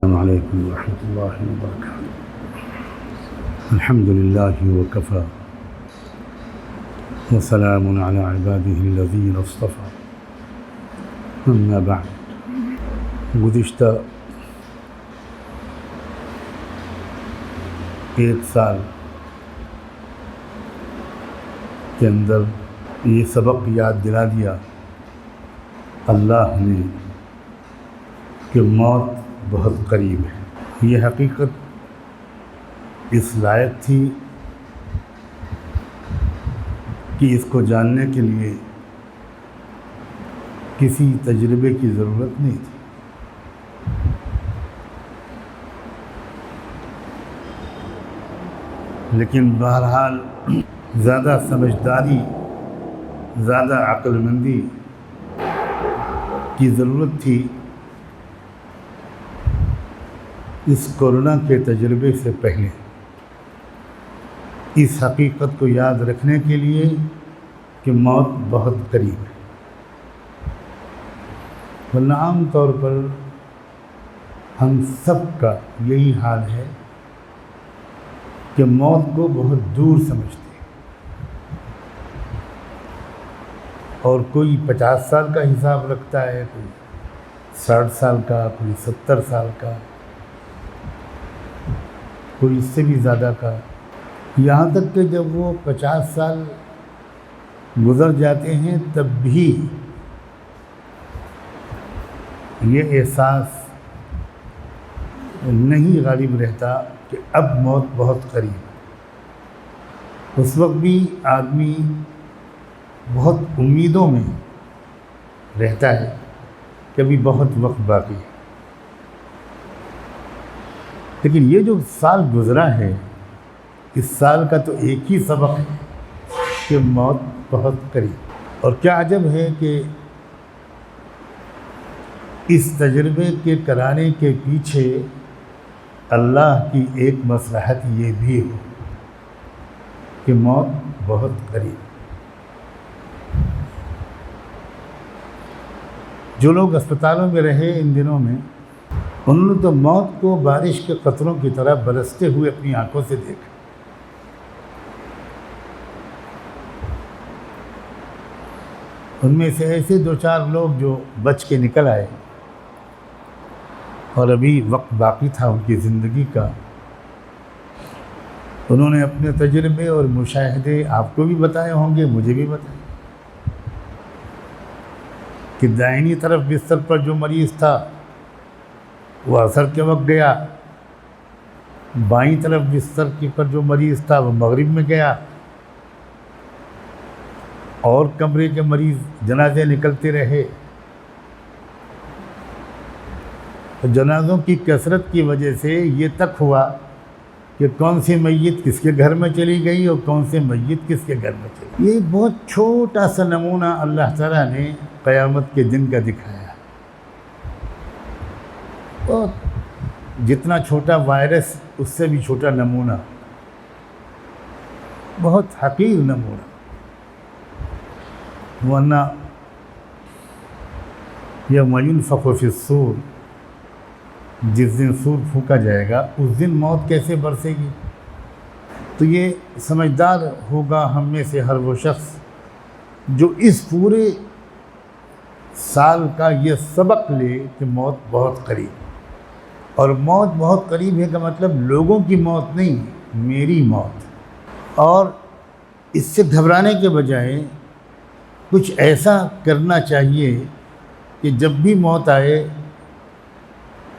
السلام علیکم ورحمۃ اللہ وبرکاتہ۔ الحمد للہ وکفی وسلام علی عبادہ الذین اصطفی، اما بعد۔ گزشتہ ایک سال کے اندر یہ سبق یاد دلا دیا اللہ نے کہ موت بہت قریب ہے۔ یہ حقیقت اس لائق تھی کہ اس کو جاننے کے لیے کسی تجربے کی ضرورت نہیں تھی۔ لیکن بہرحال زیادہ سمجھداری، زیادہ عقل مندی کی ضرورت تھی اس کورونا کے تجربے سے پہلے، اس حقیقت کو یاد رکھنے کے لیے کہ موت بہت قریب ہے۔ ورنہ عام طور پر ہم سب کا یہی حال ہے کہ موت کو بہت دور سمجھتے ہیں، اور کوئی 50 سال کا حساب رکھتا ہے، کوئی 60 سال کا، کوئی 70 سال کا، کوئی اس سے بھی زیادہ کا، یہاں تک کہ جب وہ 50 سال گزر جاتے ہیں تب بھی یہ احساس نہیں غالب رہتا کہ اب موت بہت قریب ہے۔ اس وقت بھی آدمی بہت امیدوں میں رہتا ہے کہ ابھی بہت وقت باقی ہے۔ لیکن یہ جو سال گزرا ہے، اس سال کا تو ایک ہی سبق ہے کہ موت بہت قریب۔ اور کیا عجب ہے کہ اس تجربے کے کرانے کے پیچھے اللہ کی ایک مصلحت یہ بھی ہو کہ موت بہت قریب۔ جو لوگ اسپتالوں میں رہے ان دنوں میں، انہوں نے تو موت کو بارش کے قطروں کی طرح برستے ہوئے اپنی آنکھوں سے دیکھا۔ ان میں سے ایسے 2-4 لوگ جو بچ کے نکل آئے اور ابھی وقت باقی تھا ان کی زندگی کا، انہوں نے اپنے تجربے اور مشاہدے آپ کو بھی بتائے ہوں گے، مجھے بھی بتائے کہ دائنی طرف بستر پر جو مریض تھا وہ عصر کے وقت گیا، بائیں طرف بستر پر جو مریض تھا وہ مغرب میں گیا، اور کمرے کے مریض جنازے نکلتے رہے۔ جنازوں کی کثرت کی وجہ سے یہ تک ہوا کہ کون سی میت کس کے گھر میں چلی گئی اور کون سی میت کس کے گھر میں چلی گئی۔ یہ بہت چھوٹا سا نمونہ اللہ تعالیٰ نے قیامت کے دن کا دکھایا۔ اور جتنا چھوٹا وائرس اس سے بھی چھوٹا نمونہ، بہت حقیر نمونہ۔ ورنہ یوم ینفخ فی الصور، جس دن سور پھونکا جائے گا اس دن موت کیسے برسے گی؟ تو یہ سمجھدار ہوگا ہم میں سے ہر وہ شخص جو اس پورے سال کا یہ سبق لے کہ موت بہت قریب۔ اور موت بہت قریب ہے کا مطلب لوگوں کی موت نہیں، میری موت۔ اور اس سے گھبرانے کے بجائے کچھ ایسا کرنا چاہیے کہ جب بھی موت آئے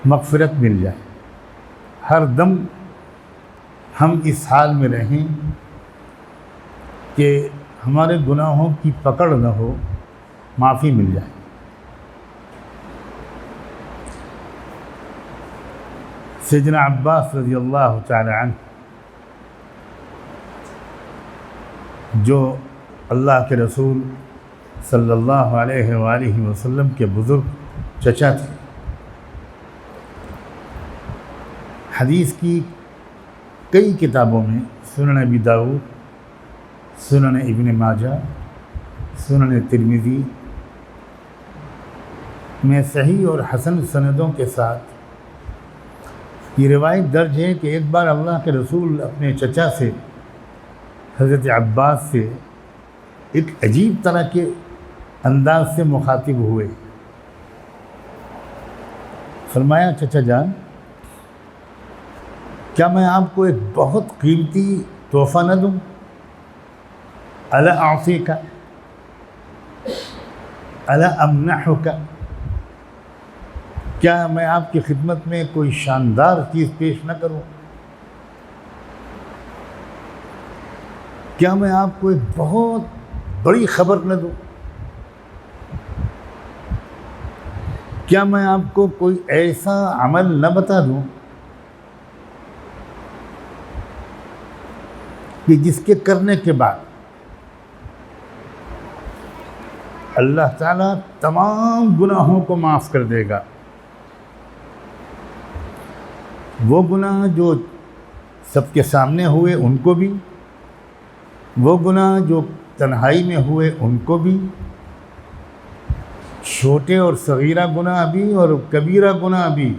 مغفرت مل جائے۔ ہر دم ہم اس حال میں رہیں کہ ہمارے گناہوں کی پکڑ نہ ہو، معافی مل جائے۔ سیدنا عباس رضی اللہ تعالی عنہ، جو اللہ کے رسول صلی اللہ علیہ وآلہ وسلم کے بزرگ چچا تھے، حدیث کی کئی کتابوں میں، سنن ابی داؤد، سنن ابن ماجہ، سنن ترمذی میں صحیح اور حسن سندوں کے ساتھ یہ روایت درج ہے کہ ایک بار اللہ کے رسول اپنے چچا سے حضرت عباس سے ایک عجیب طرح کے انداز سے مخاطب ہوئے. فرمایا چچا جان کیا میں آپ کو ایک بہت قیمتی تحفہ نہ دوں؟ الا اعطیک الا امنحک، کیا میں آپ کی خدمت میں کوئی شاندار چیز پیش نہ کروں؟ کیا میں آپ کو ایک بہت بڑی خبر نہ دوں؟ کیا میں آپ کو کوئی ایسا عمل نہ بتا دوں کہ جس کے کرنے کے بعد اللہ تعالیٰ تمام گناہوں کو معاف کر دے گا؟ وہ گناہ جو سب کے سامنے ہوئے ان کو بھی، وہ گناہ جو تنہائی میں ہوئے ان کو بھی، چھوٹے اور صغیرہ گناہ بھی اور کبیرہ گناہ بھی،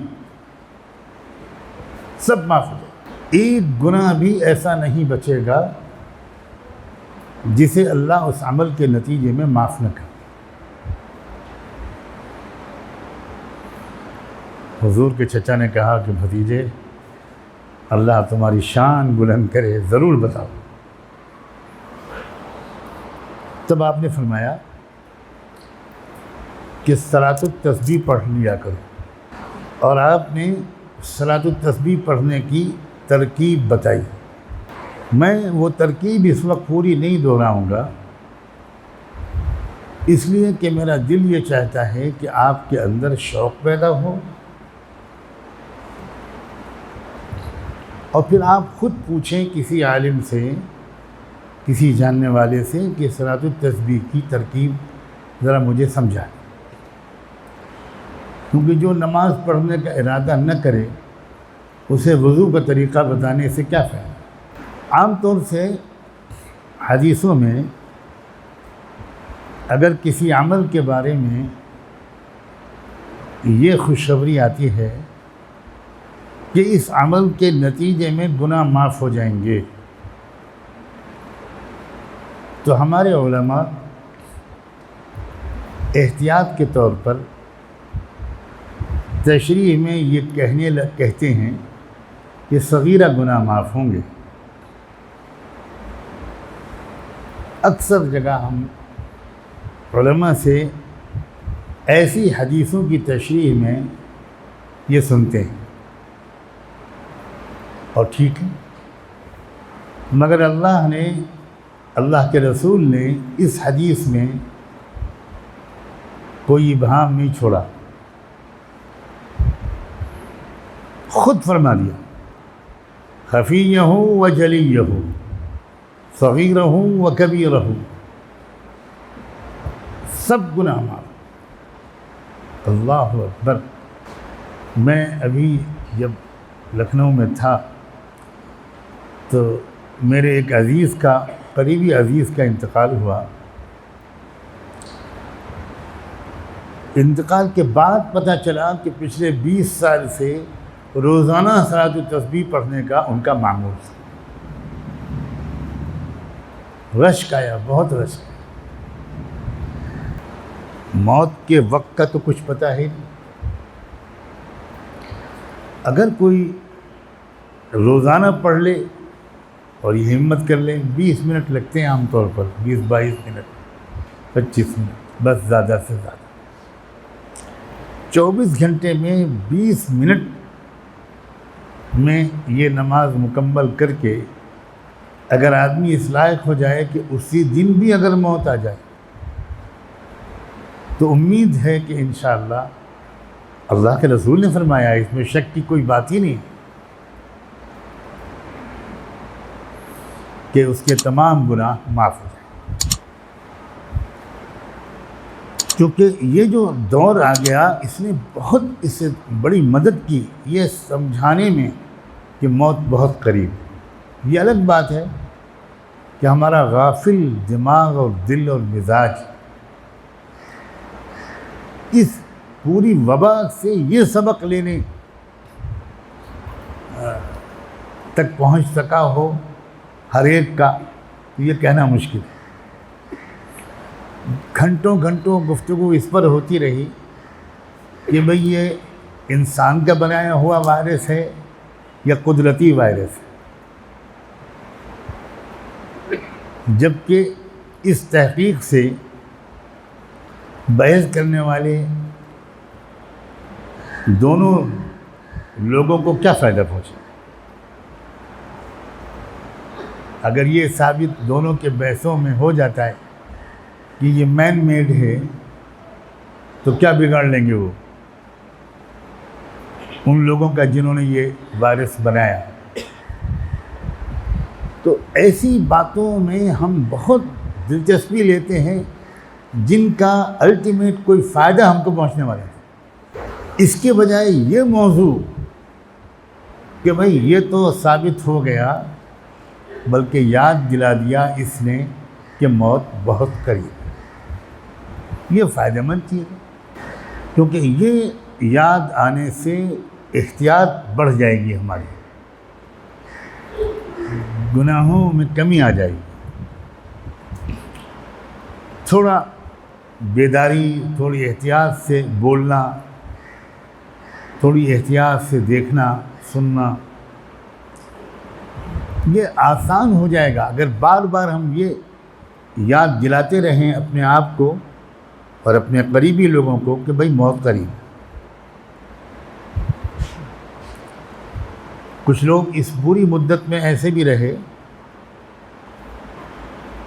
سب معاف ہو جائے. ایک گناہ بھی ایسا نہیں بچے گا جسے اللہ اس عمل کے نتیجے میں معاف نہ کرے. حضور کے چچا نے کہا کہ بھتیجے اللہ تمہاری شان بلند کرے، ضرور بتاؤ. تب آپ نے فرمایا کہ صلاۃ التسبیح پڑھ لیا کرو، اور آپ نے صلاۃ التسبیح پڑھنے کی ترکیب بتائی. میں وہ ترکیب اس وقت پوری نہیں دہراؤں گا، اس لیے کہ میرا دل یہ چاہتا ہے کہ آپ کے اندر شوق پیدا ہو، اور پھر آپ خود پوچھیں کسی عالم سے، کسی جاننے والے سے کہ صلاۃ التسبیح کی ترکیب ذرا مجھے سمجھائیں. کیونکہ جو نماز پڑھنے کا ارادہ نہ کرے اسے وضو کا طریقہ بتانے سے کیا فائدہ. عام طور سے حدیثوں میں اگر کسی عمل کے بارے میں یہ خوشخبری آتی ہے کہ اس عمل کے نتیجے میں گناہ معاف ہو جائیں گے، تو ہمارے علماء احتیاط کے طور پر تشریح میں یہ کہتے ہیں کہ صغیرہ گناہ معاف ہوں گے. اکثر جگہ ہم علماء سے ایسی حدیثوں کی تشریح میں یہ سنتے ہیں، اور ٹھیک ہے، مگر اللہ کے رسول نے اس حدیث میں کوئی ابہام نہیں چھوڑا. خود فرما دیا خفیہ و جلیہ، صغیرہ و کبیرہ، سب گناہ معاف. اللہ اکبر. میں ابھی جب لکھنؤ میں تھا تو میرے ایک عزیز کا، قریبی عزیز کا انتقال ہوا. انتقال کے بعد پتہ چلا کہ پچھلے 20 سال سے روزانہ صلاۃ التسبیح پڑھنے کا ان کا معمول تھا. رشک آیا، بہت رشک. موت کے وقت کا تو کچھ پتہ ہے نہیں. اگر کوئی روزانہ پڑھ لے اور یہ ہمت کر لے، 20 منٹ لگتے ہیں عام طور پر، 20-22 منٹ، 25 منٹ بس، زیادہ سے زیادہ. 24 گھنٹے میں 20 منٹ میں یہ نماز مکمل کر کے اگر آدمی اس لائق ہو جائے کہ اسی دن بھی اگر موت آ جائے تو امید ہے کہ انشاءاللہ اللہ کے رسول نے فرمایا، اس میں شک کی کوئی بات ہی نہیں کہ اس کے تمام گناہ معاف ہو جائیں. کیونکہ یہ جو دور آ گیا اس نے بہت اس سے بڑی مدد کی یہ سمجھانے میں کہ موت بہت قریب. یہ الگ بات ہے کہ ہمارا غافل دماغ اور دل اور مزاج اس پوری وبا سے یہ سبق لینے تک پہنچ سکا ہو ہر ایک کا، تو یہ کہنا مشکل ہے۔ گھنٹوں گھنٹوں گفتگو اس پر ہوتی رہی کہ بھئی یہ انسان کا بنایا ہوا وائرس ہے یا قدرتی وائرس ہے، جبکہ اس تحقیق سے بحث کرنے والے دونوں لوگوں کو کیا فائدہ پہنچا؟ اگر یہ ثابت دونوں کے بحثوں میں ہو جاتا ہے کہ یہ مین میڈ ہے، تو کیا بگاڑ لیں گے وہ ان لوگوں کا جنہوں نے یہ وائرس بنایا؟ تو ایسی باتوں میں ہم بہت دلچسپی لیتے ہیں جن کا الٹیمیٹ کوئی فائدہ ہم کو پہنچنے والا ہے۔ اس کے بجائے یہ موضوع کہ بھئی یہ تو ثابت ہو گیا، بلکہ یاد دلا دیا اس نے کہ موت بہت قریب ہے، یہ فائدہ مند چیز ہے، کیونکہ یہ یاد آنے سے احتیاط بڑھ جائے گی، ہماری گناہوں میں کمی آ جائے گی۔ تھوڑا بیداری، تھوڑی احتیاط سے بولنا، تھوڑی احتیاط سے دیکھنا سننا، یہ آسان ہو جائے گا اگر بار بار ہم یہ یاد دلاتے رہیں اپنے آپ کو اور اپنے قریبی لوگوں کو کہ بھئی موت قریب ہے۔ کچھ لوگ اس بری مدت میں ایسے بھی رہے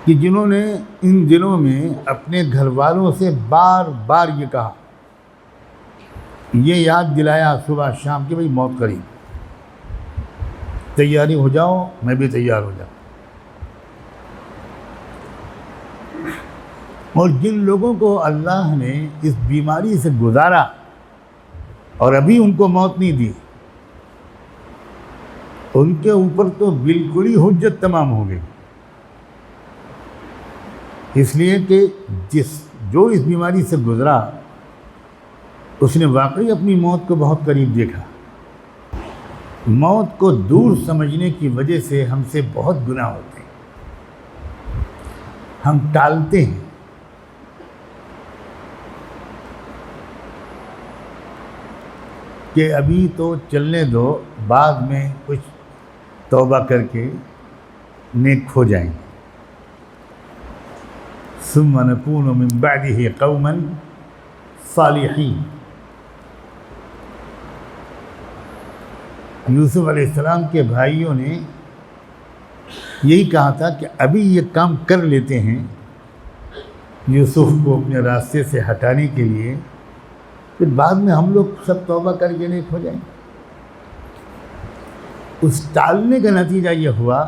کہ جنہوں نے ان دنوں میں اپنے گھر والوں سے بار بار یہ کہا، یہ یاد دلایا صبح شام کہ بھئی موت قریب، تیاری ہو جاؤ، میں بھی تیار ہو جاؤں۔ اور جن لوگوں کو اللہ نے اس بیماری سے گزارا اور ابھی ان کو موت نہیں دی، ان کے اوپر تو بالکل ہی حجت تمام ہو گئی، اس لیے کہ جو اس بیماری سے گزرا اس نے واقعی اپنی موت کو بہت قریب دیکھا۔ موت کو دور سمجھنے کی وجہ سے ہم سے بہت گناہ ہوتے ہیں، ہم ٹالتے ہیں۔ کہ ابھی تو چلنے دو، بعد میں کچھ توبہ کر کے نیک ہو جائیں گے۔ ثم نکون من بعدہ قوما صالحین۔ یوسف علیہ السلام کے بھائیوں نے یہی کہا تھا کہ ابھی یہ کام کر لیتے ہیں یوسف کو اپنے راستے سے ہٹانے کے لیے، پھر بعد میں ہم لوگ سب توبہ کر کے نیک ہو جائیں گے۔ اس ٹالنے کا نتیجہ یہ ہوا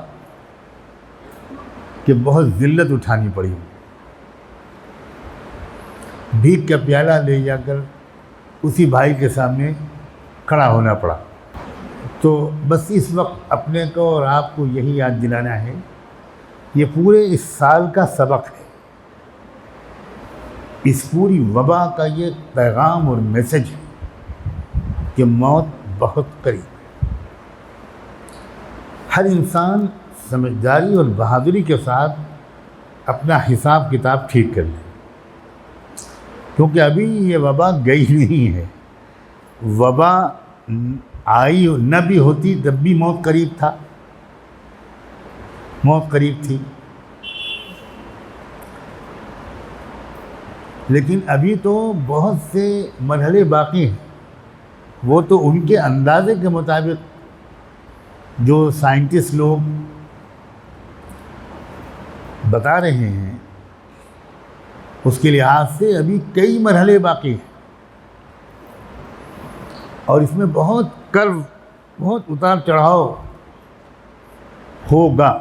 کہ بہت ذلت اٹھانی پڑی، بھیک کا پیالہ لے جا کر اسی بھائی کے سامنے کھڑا ہونا پڑا۔ تو بس اس وقت اپنے کو اور آپ کو یہی یاد دلانا ہے، یہ پورے اس سال کا سبق ہے، اس پوری وبا کا یہ پیغام اور میسج ہے کہ موت بہت قریب ہے۔ ہر انسان سمجھداری اور بہادری کے ساتھ اپنا حساب کتاب ٹھیک کر لے، کیونکہ ابھی یہ وبا گئی نہیں ہے۔ وبا آئی نہ بھی ہوتی تب بھی موت قریب تھا، موت قریب تھی، لیکن ابھی تو بہت سے مرحلے باقی ہیں۔ وہ تو ان کے اندازے کے مطابق جو سائنٹسٹ لوگ بتا رہے ہیں اس کے لحاظ سے ابھی کئی مرحلے باقی ہیں، اور اس میں بہت بہت اتار چڑھاؤ ہوگا،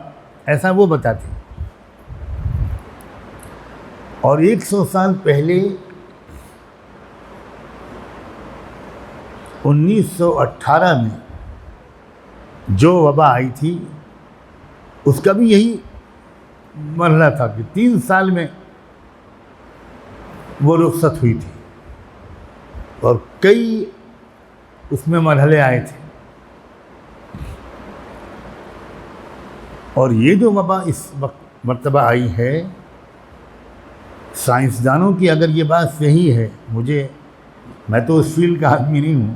ایسا وہ بتاتے ہیں۔ اور 100 سال پہلے 1918 میں جو وبا آئی تھی اس کا بھی یہی مرحلہ تھا کہ 3 سال میں وہ رخصت ہوئی تھی، اور کئی اس میں مرحلے آئے تھے۔ اور یہ جو وبا اس وقت مرتبہ آئی ہے، سائنسدانوں کی اگر یہ بات صحیح ہے، میں تو اس فیلڈ کا آدمی نہیں ہوں،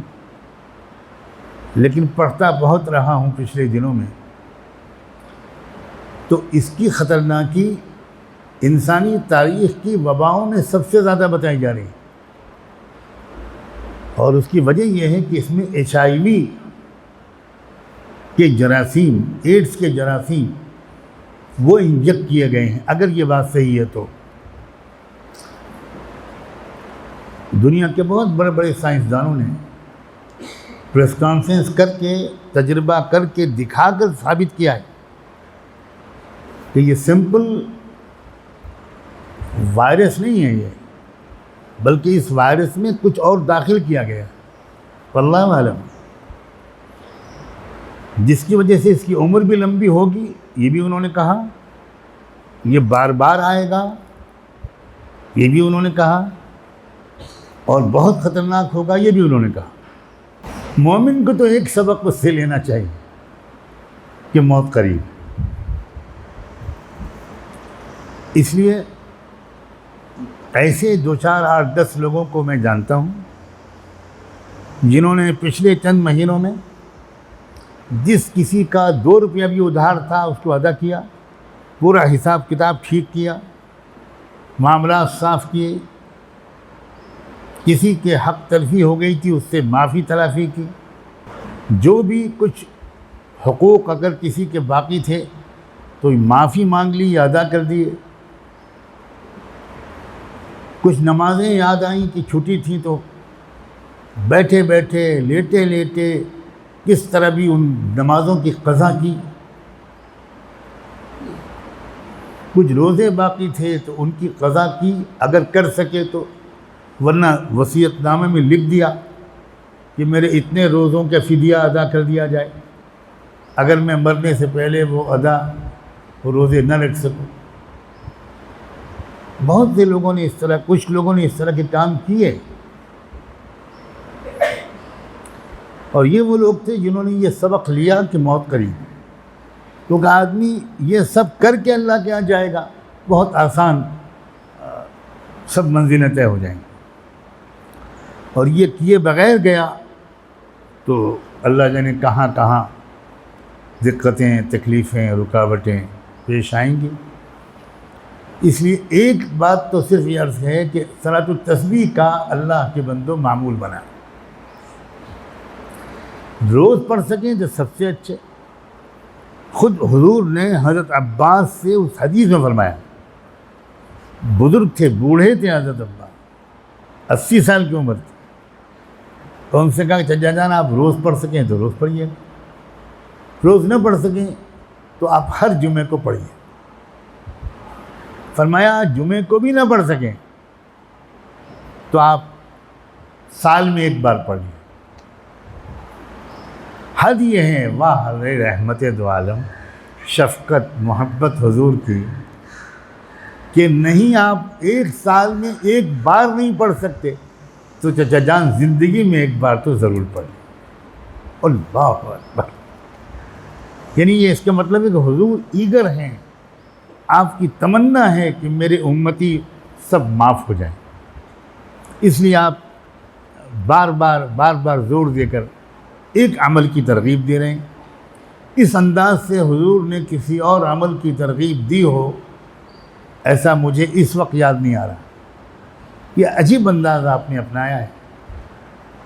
لیکن پڑھتا بہت رہا ہوں پچھلے دنوں میں، تو اس کی خطرناکی انسانی تاریخ کی وباؤں میں سب سے زیادہ بتائی جا رہی ہے، اور اس کی وجہ یہ ہے کہ اس میں HIV کے جراثیم، ایڈز کے جراثیم وہ انجیکٹ کیے گئے ہیں۔ اگر یہ بات صحیح ہے تو دنیا کے بہت بڑے بڑے سائنسدانوں نے پریس کانفرنس کر کے، تجربہ کر کے، دکھا کر ثابت کیا ہے کہ یہ سمپل وائرس نہیں ہے یہ، بلکہ اس وائرس میں کچھ اور داخل کیا گیا، واللہ عالم، جس کی وجہ سے اس کی عمر بھی لمبی ہوگی، یہ بھی انہوں نے کہا، یہ بار بار آئے گا، یہ بھی انہوں نے کہا، اور بہت خطرناک ہوگا، یہ بھی انہوں نے کہا۔ مومن کو تو ایک سبق اس سے لینا چاہیے کہ موت قریب۔ اس لیے ایسے 2 4 8 10 لوگوں کو میں جانتا ہوں جنہوں نے پچھلے چند مہینوں میں جس کسی کا 2 روپیہ بھی ادھار تھا اس کو ادا کیا، پورا حساب کتاب ٹھیک کیا، معاملات صاف کیے، کسی کے حق تلفی ہو گئی تھی اس سے معافی تلافی کی، جو بھی کچھ حقوق اگر کسی کے باقی تھے تو معافی مانگ لی یا ادا کر دیے، کچھ نمازیں یاد آئیں کہ چھٹی تھیں تو بیٹھے بیٹھے، لیٹے لیٹے کس طرح بھی ان نمازوں کی قضا کی، کچھ روزے باقی تھے تو ان کی قضا کی اگر کر سکے تو، ورنہ وصیت نامے میں لکھ دیا کہ میرے اتنے روزوں کا فدیہ ادا کر دیا جائے اگر میں مرنے سے پہلے وہ روزے نہ رکھ سکوں۔ بہت سے لوگوں نے کچھ لوگوں نے اس طرح کے کام کیے، اور یہ وہ لوگ تھے جنہوں نے یہ سبق لیا کہ موت قریب، کیونکہ آدمی یہ سب کر کے اللہ کے یہاں جائے گا، بہت آسان سب منزلیں طے ہو جائیں گی، اور یہ کیے بغیر گیا تو اللہ جانے کہاں کہاں دقتیں، تکلیفیں، رکاوٹیں پیش آئیں گی۔ اس لیے ایک بات تو صرف یہ عرض ہے کہ صلاۃ التسبیح کا اللہ کے بندوں معمول بنا، روز پڑھ سکیں تو سب سے اچھے۔ خود حضور نے حضرت عباس سے اس حدیث میں فرمایا، بزرگ تھے، بوڑھے تھے حضرت عباس، 80 سال کی عمر تھی، تو ان سے کہا کہ چچا جان آپ روز پڑھ سکیں تو روز پڑھیے، روز نہ پڑھ سکیں تو آپ ہر جمعے کو پڑھیے۔ فرمایا جمعے کو بھی نہ پڑھ سکیں تو آپ سال میں ایک بار پڑھیے۔ حد یہ ہے، واہ رحمت دو عالم، شفقت محبت حضور کی، کہ نہیں آپ ایک سال میں ایک بار نہیں پڑھ سکتے تو چچا جان زندگی میں ایک بار تو ضرور پڑھیں۔ اللہ اکبر! یعنی یہ اس کا مطلب ہے کہ حضور ایگر ہیں، آپ کی تمنا ہے کہ میرے امتی سب معاف ہو جائیں، اس لیے آپ بار بار زور دے کر ایک عمل کی ترغیب دے رہے ہیں۔ اس انداز سے حضور نے کسی اور عمل کی ترغیب دی ہو ایسا مجھے اس وقت یاد نہیں آ رہا۔ یہ عجیب انداز آپ نے اپنایا ہے۔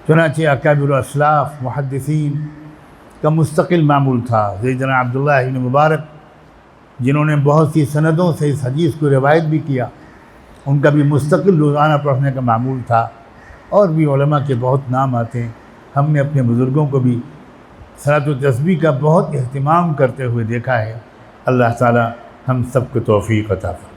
چنانچہ اکابر اسلاف محدثین کا مستقل معمول تھا۔ سیدنا عبداللہ ابن مبارک جنہوں نے بہت سی سندوں سے اس حدیث کو روایت بھی کیا، ان کا بھی مستقل روزانہ پڑھنے کا معمول تھا، اور بھی علماء کے بہت نام آتے ہیں۔ ہم نے اپنے بزرگوں کو بھی صلاۃ التسبیح کا بہت اہتمام کرتے ہوئے دیکھا ہے۔ اللہ تعالی ہم سب کو توفیق عطا فرمائے۔